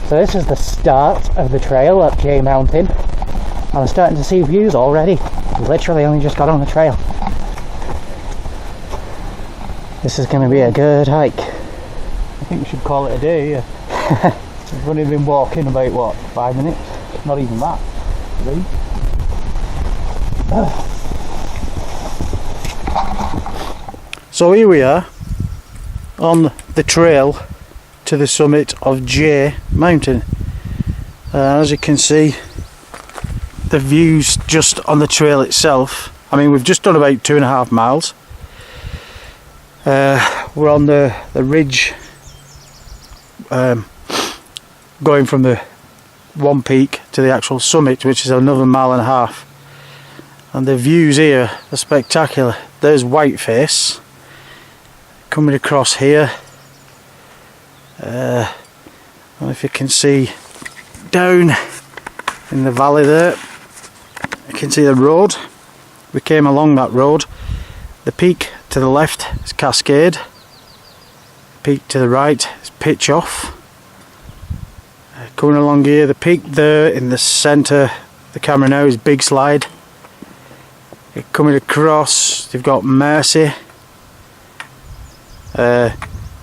So this is the start of the trail up J Mountain. I'm starting to see views already. Literally only just got on the trail. This is going to be a good hike. I think we should call it a day here. We've only been walking about, what, 5 minutes? Not even that. 3. So here we are on the trail to the summit of J Mountain. As you can see, the views just on the trail itself. I mean, we've just done about 2.5 miles. We're on the ridge, going from the one peak to the actual summit, which is another 1.5 miles. And the views here are spectacular. There's Whiteface coming across here. I don't know if you can see down in the valley there, you can see the road. We came along that road. The peak to the left is Cascade, the peak to the right is Pitch Off. Coming along here, the peak there in the centre, the camera now, is Big Slide. Coming across, you've got Mercy.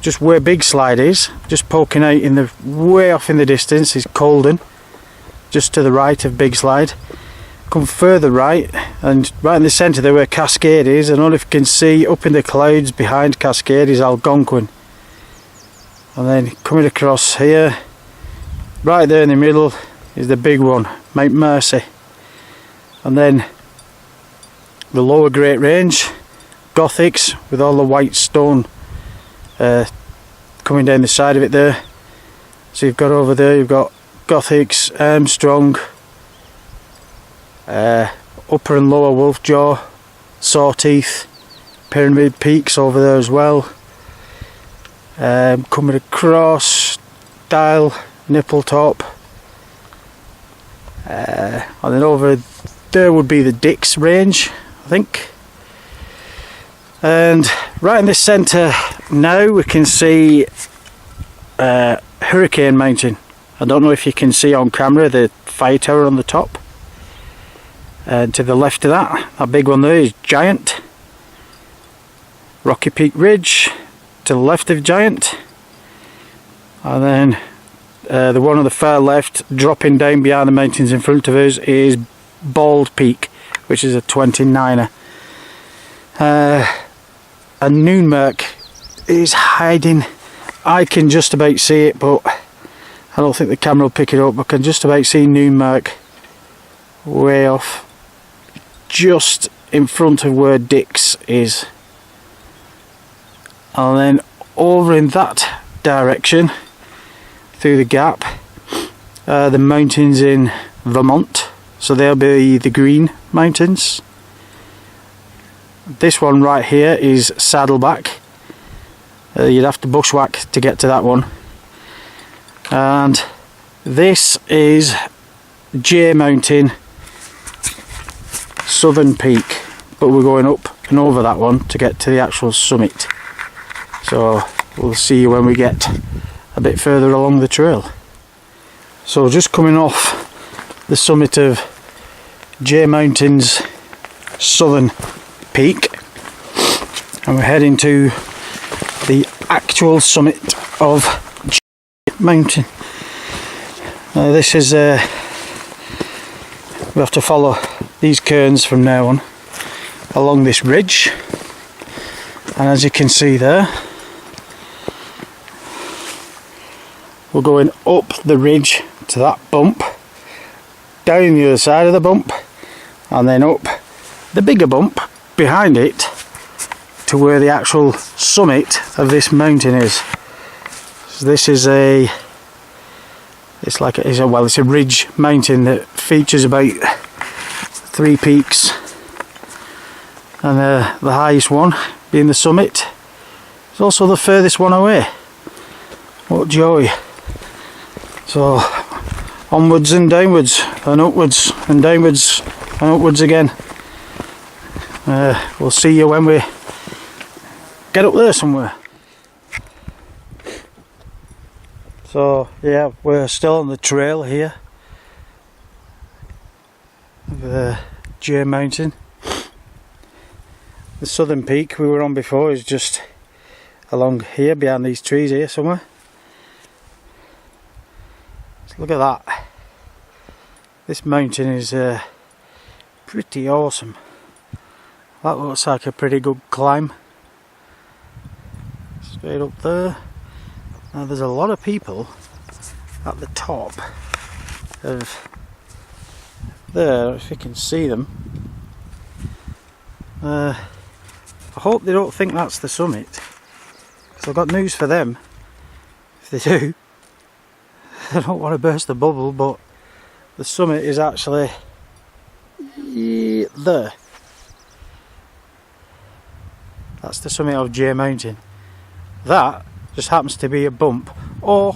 Just where Big Slide is, just poking out in the way off in the distance, is Colden, just to the right of Big Slide. Come further right, and right in the centre there where Cascade is, and all you can see up in the clouds behind Cascade is Algonquin. And then coming across here, right there in the middle, is the big one, Mount Mercy. And then the lower Great Range, Gothics, with all the white stone coming down the side of it there. So you've got over there, you've got Gothics, Armstrong, Upper and Lower Wolfjaw, Sawteeth, Pyramid Peaks over there as well. Coming across, Dial, Nipple Top, and then over there would be the Dix Range, I think. And right in the centre now we can see Hurricane Mountain. I don't know if you can see on camera the fire tower on the top. And to the left of that big one there is Giant. Rocky Peak Ridge to the left of Giant. And then the one on the far left, dropping down behind the mountains in front of us, is Bald Peak, which is a 29er. And Noonmark is hiding. I can just about see it, but I don't think the camera will pick it up. I can just about see Noonmark way off, just in front of where Dix is. And then over in that direction, through the gap, the mountains in Vermont, so they'll be the Green Mountains. This one right here is Saddleback. You'd have to bushwhack to get to that one. And this is J Mountain, Southern Peak, but we're going up and over that one to get to the actual summit. So we'll see you when we get a bit further along the trail. So just coming off the summit of J Mountain's Southern Peak, and we're heading to the actual summit of J Mountain. Now this is we have to follow these cairns from now on along this ridge, and as you can see there, we're going up the ridge to that bump, down the other side of the bump, and then up the bigger bump behind it to where the actual summit of this mountain is. So this is it's a ridge mountain that features about 3 peaks, and the highest one being the summit is also the furthest one away. What joy! So onwards and downwards and upwards and downwards and upwards again. We'll see you when we get up there somewhere. So yeah, we're still on the trail here of the Jay Mountain. The southern peak we were on before is just along here behind these trees here somewhere. So look at that. This mountain is pretty awesome. That looks like a pretty good climb. Straight up there. Now there's a lot of people at the top of there, if you can see them. I hope they don't think that's the summit, because I've got news for them. If they do, I don't want to burst the bubble, but the summit is actually there. That's the summit of Jay Mountain. That just happens to be a bump, or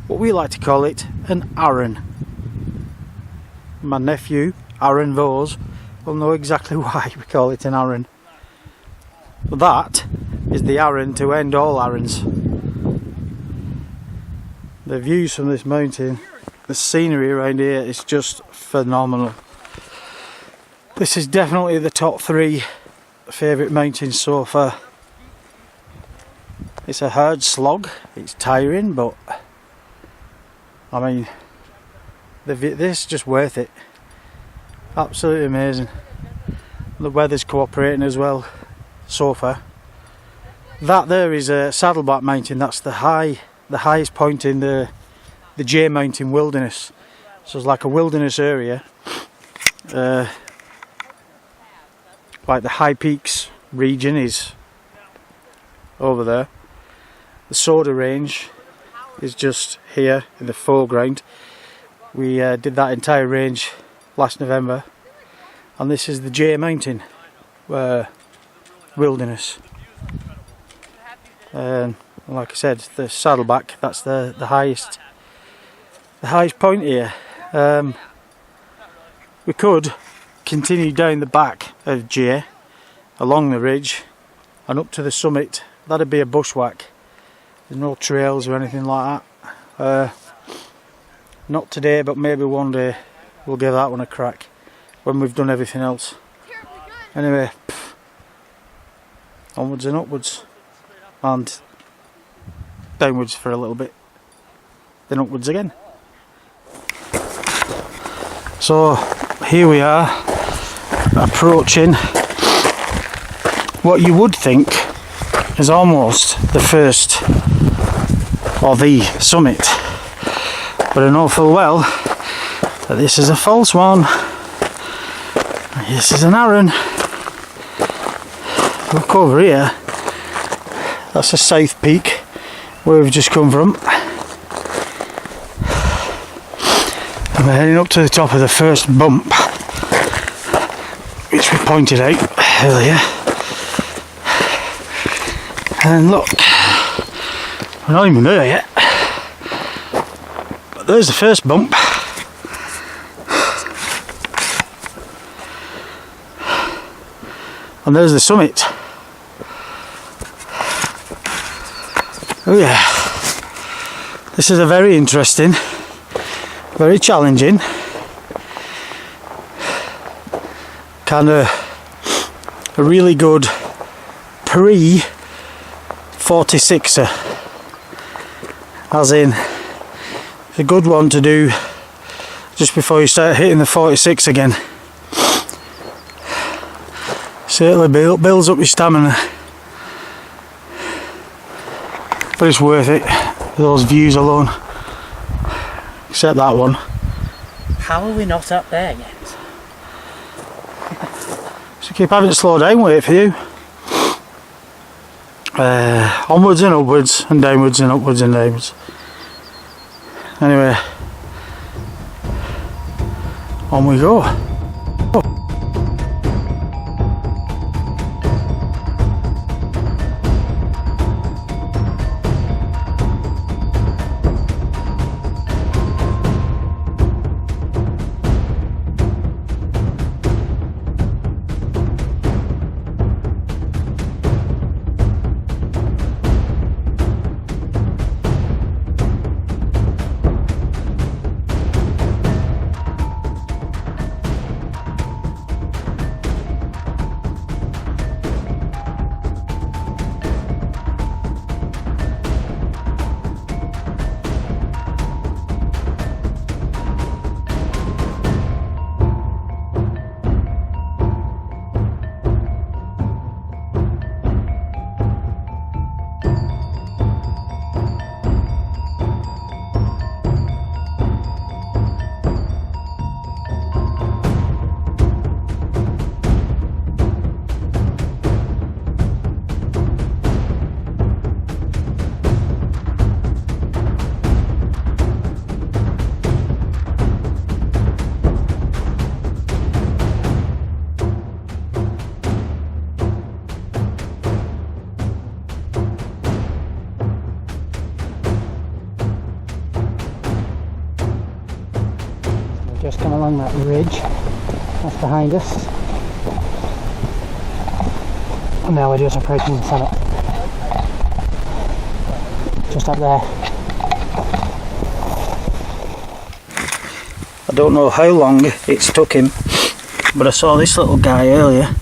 what we like to call it, an arran. My nephew, Aaron Vose, will know exactly why we call it an arran. But that is the arran to end all arrans. The views from this mountain, the scenery around here is just phenomenal. This is definitely the top 3 favourite mountains so far. It's a hard slog, it's tiring, but I mean, this is just worth it. Absolutely amazing. The weather's cooperating as well so far. That there is a Saddleback Mountain. That's the highest point in the Jay Mountain wilderness. So it's like a wilderness area, like the High Peaks region is over there. The Soda Range is just here in the foreground. We did that entire range last November, and this is the Jay Mountain wilderness. And like I said, the Saddleback, that's the highest point here. We could continue down the back of Jay along the ridge and up to the summit. That'd be a bushwhack. There's no trails or anything like that. Not today, but maybe one day we'll give that one a crack when we've done everything else. Anyway, onwards and upwards, and downwards for a little bit, then upwards again. So here we are, approaching what you would think is almost the first or the summit, but I know full well that this is a false one. This is an arran. Look over here, that's the South Peak where we've just come from, and we're heading up to the top of the first bump, which we pointed out earlier. And look, we're not even there yet, but there's the first bump. And there's the summit. Oh yeah, this is a very interesting, very challenging, kind of a really good pre-46er, as in it's a good one to do just before you start hitting the 46 again. Certainly builds up your stamina, but it's worth it for those views alone, except that one. How are we not up there yet? So keep having to slow down, wait for you. Onwards and upwards and downwards and upwards and downwards. Anyway, on we go. just come along that ridge that's behind us. And now we're just approaching the summit. Just up there. I don't know how long it's took him, but I saw this little guy earlier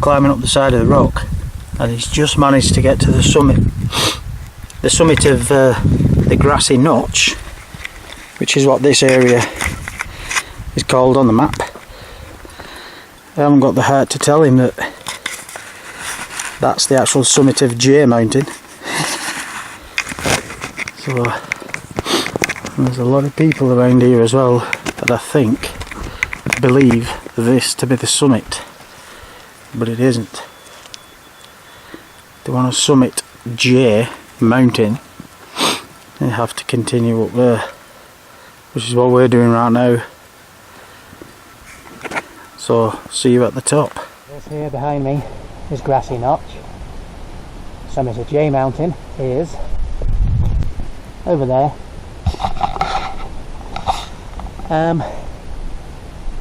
climbing up the side of the rock, and he's just managed to get to the summit of the grassy notch, which is what this area is called on the map. I haven't got the heart to tell him that that's the actual summit of J Mountain. So there's a lot of people around here as well that I think believe this to be the summit, but it isn't. They want to summit J Mountain, they have to continue up there, which is what we're doing right now. So see you at the top. This here behind me is Grassy Notch. Summit of J Mountain is over there.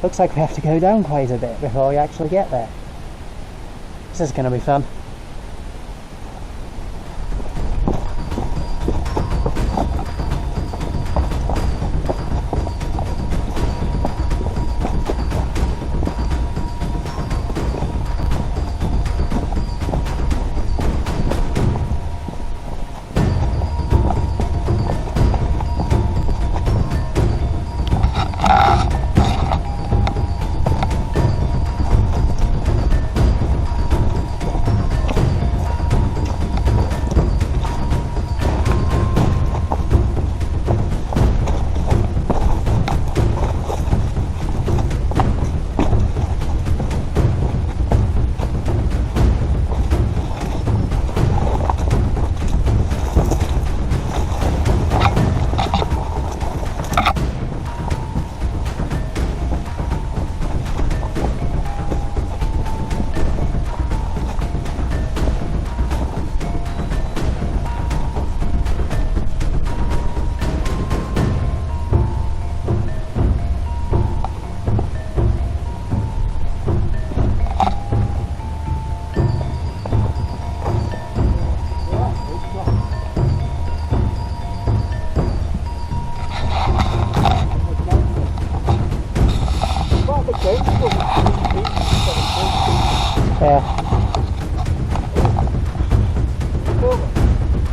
Looks like we have to go down quite a bit before we actually get there. This is going to be fun.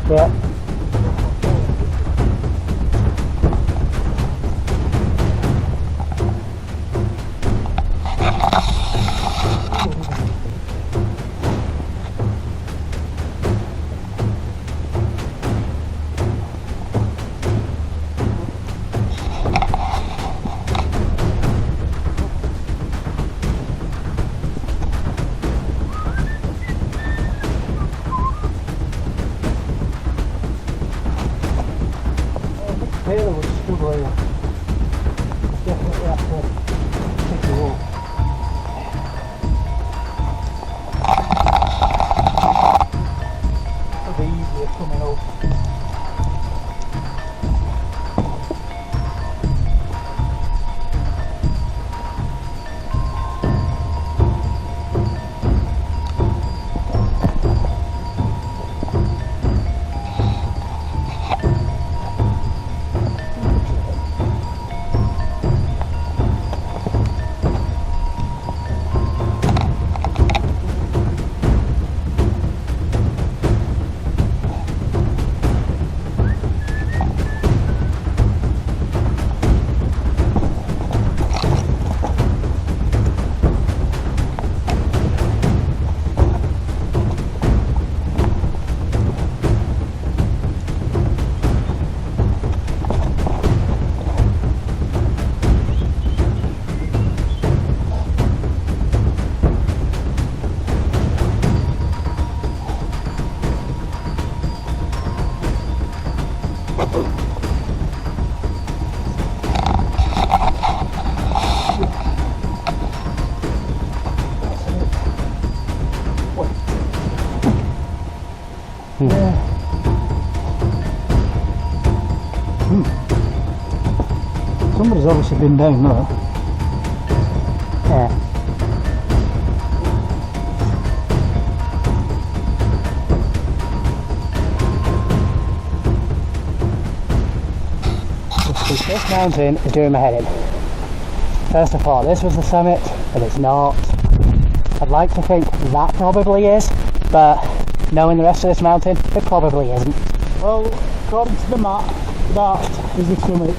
Yeah. Taylor was struggling. Definitely have to take a walk. It'll be easier coming up. Somebody's obviously been down there. Yeah. This mountain is doing my head in. First of all, this was the summit, but it's not. I'd like to think that probably is, but knowing the rest of this mountain, it probably isn't. Well, according to the map, that is the summit.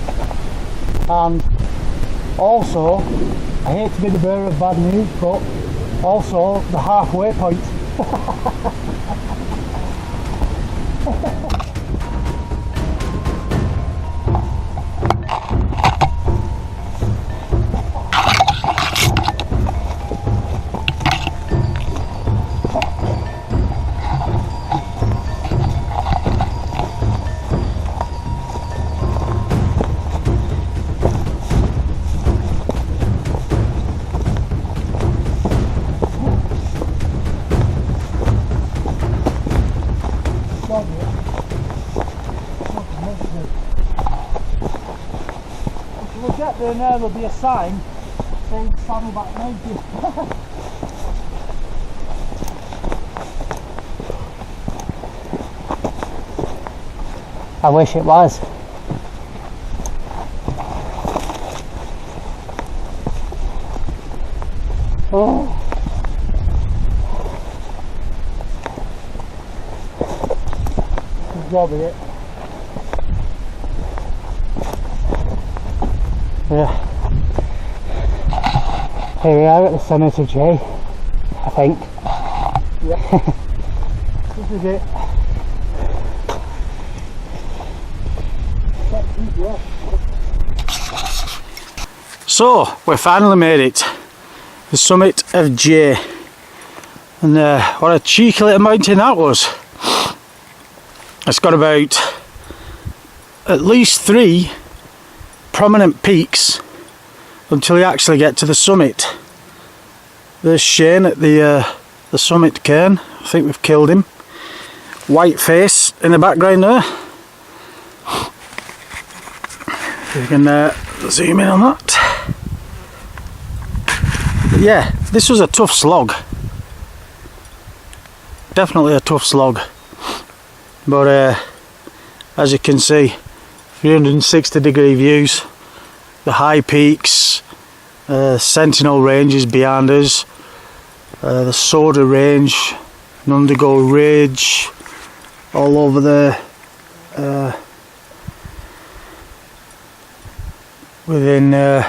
And also, I hate to be the bearer of bad news, but also the halfway point. If we get there now, there'll be a sign saying Saddleback Mountain. I wish it was. Oh. Robbing it. Yeah. Here we are at the summit of J, I think. Yeah. This is it. So, we finally made it. The summit of J. And what a cheeky little mountain that was. It's got about at least 3 prominent peaks until you actually get to the summit. There's Shane at the summit cairn. I think we've killed him. White face in the background there. You can zoom in on that. But yeah, this was a tough slog. Definitely a tough slog. But as you can see, 360-degree views, the high peaks, Sentinel ranges behind us, the Soda range, Nundigo Ridge, all over there, within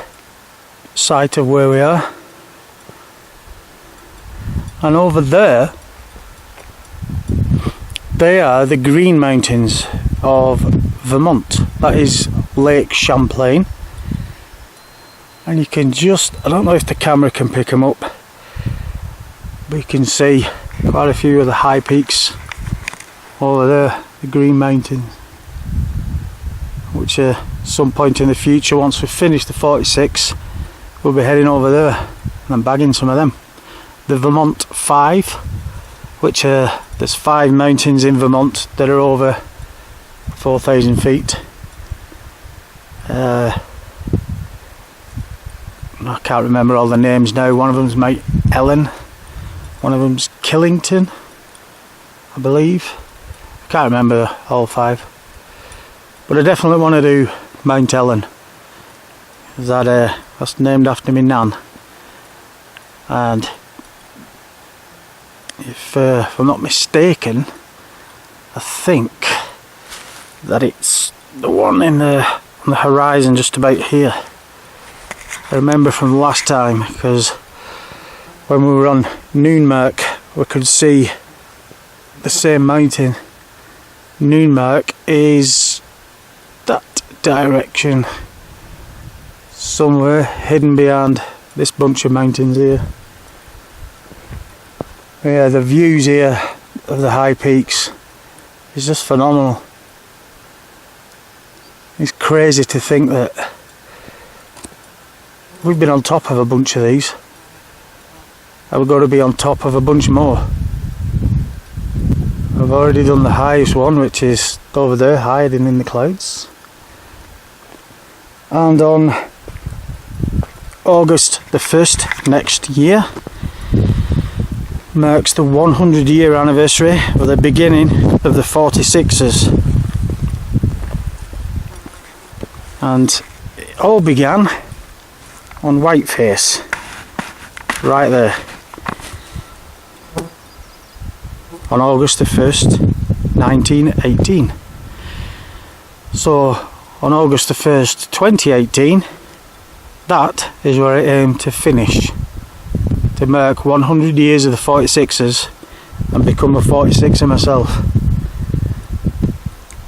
sight of where we are. And over there, they are the Green Mountains of Vermont. That is Lake Champlain. And you can just, I don't know if the camera can pick them up, but you can see quite a few of the high peaks over there, the Green Mountains, which some point in the future, once we've finished the 46, we'll be heading over there and bagging some of them. The Vermont 5, which there's 5 mountains in Vermont that are over 4,000 feet. I can't remember all the names now. One of them's Mount Ellen, one of them's Killington, I believe. I can't remember all 5, but I definitely want to do Mount Ellen. That's named after my nan, and if I'm not mistaken, I think that it's the one on the horizon just about here. I remember from last time, because when we were on Noonmark we could see the same mountain. Noonmark is that direction, somewhere hidden behind this bunch of mountains here. Yeah, the views here of the high peaks is just phenomenal. It's crazy to think that we've been on top of a bunch of these, and we've got to be on top of a bunch more. I've already done the highest one, which is over there hiding in the clouds. And on August the 1st next year marks the 100-year anniversary of the beginning of the 46ers. And it all began on Whiteface, right there, on August the 1st, 1918. So on August the 1st, 2018, that is where it aimed to finish, to mark 100 years of the 46ers and become a 46er myself.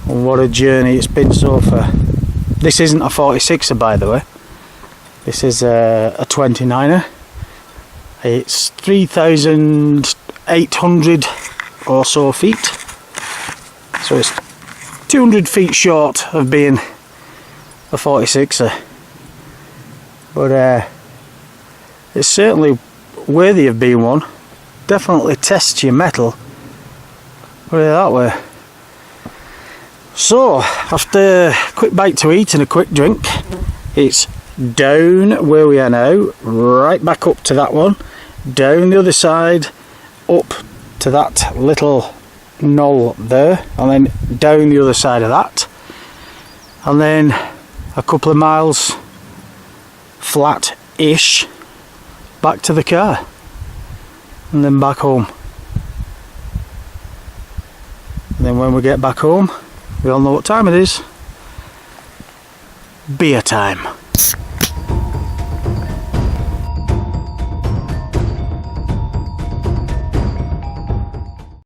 And what a journey it's been so far. This isn't a 46er, by the way. This is a 29er. It's 3,800 or so feet. So it's 200 feet short of being a 46er. But it's certainly worthy of being one. Definitely tests your mettle. Put it that way. So, after a quick bite to eat and a quick drink, it's down where we are now, right back up to that one, down the other side, up to that little knoll there, and then down the other side of that, and then a couple of miles flat-ish back to the car, and then back home. And then when we get back home, we all know what time it is. Beer time.